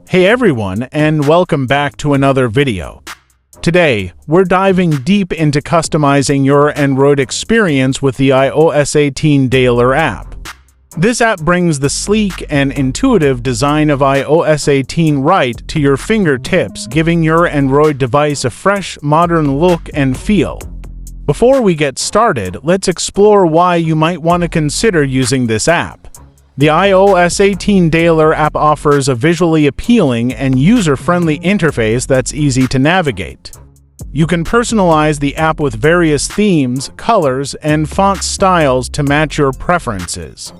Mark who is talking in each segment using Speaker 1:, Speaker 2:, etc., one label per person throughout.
Speaker 1: Hey everyone, and welcome back to another video. Today, we're diving deep into customizing your Android experience with the iOS 18 Dailer app. This app brings the sleek and intuitive design of iOS 18 right to your fingertips, giving your Android device a fresh, modern look and feel. Before we get started, let's explore why you might want to consider using this app. The iOS 18 Dailer app offers a visually appealing and user-friendly interface that's easy to navigate. You can personalize the app with various themes, colors, and font styles to match your preferences.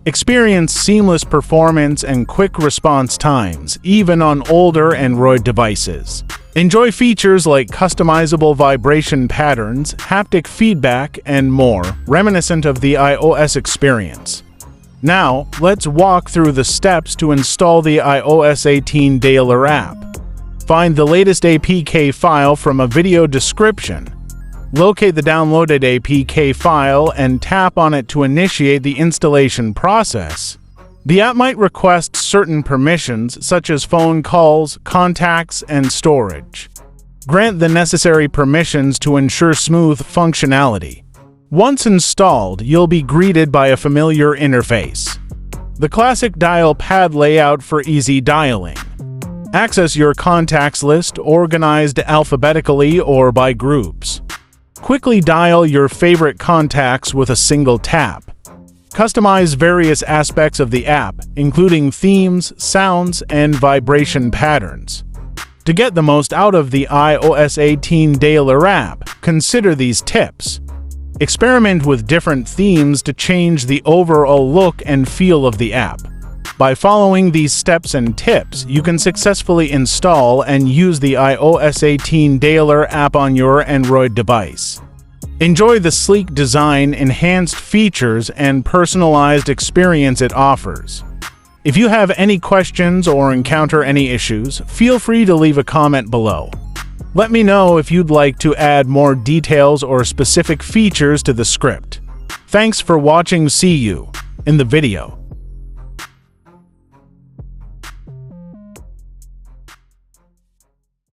Speaker 1: Experience seamless performance and quick response times, even on older Android devices. Enjoy features like customizable vibration patterns, haptic feedback, and more, reminiscent of the iOS experience. Now, let's walk through the steps to install the iOS 18 Dailer app. Find the latest APK file from a video description. Locate the downloaded APK file and tap on it to initiate the installation process. The app might request certain permissions such as phone calls, contacts, and storage. Grant the necessary permissions to ensure smooth functionality. Once installed, you'll be greeted by a familiar interface. The classic dial pad layout for easy dialing. Access your contacts list organized alphabetically or by groups. Quickly dial your favorite contacts with a single tap. Customize various aspects of the app, including themes, sounds, and vibration patterns. To get the most out of the iOS 18 Dailer app, consider these tips. Experiment with different themes to change the overall look and feel of the app. By following these steps and tips, you can successfully install and use the iOS 18 Dailer app on your Android device. Enjoy the sleek design, enhanced features, and personalized experience it offers. If you have any questions or encounter any issues, feel free to leave a comment below. Let me know if you'd like to add more details or specific features to the script. Thanks for watching. See you in the video.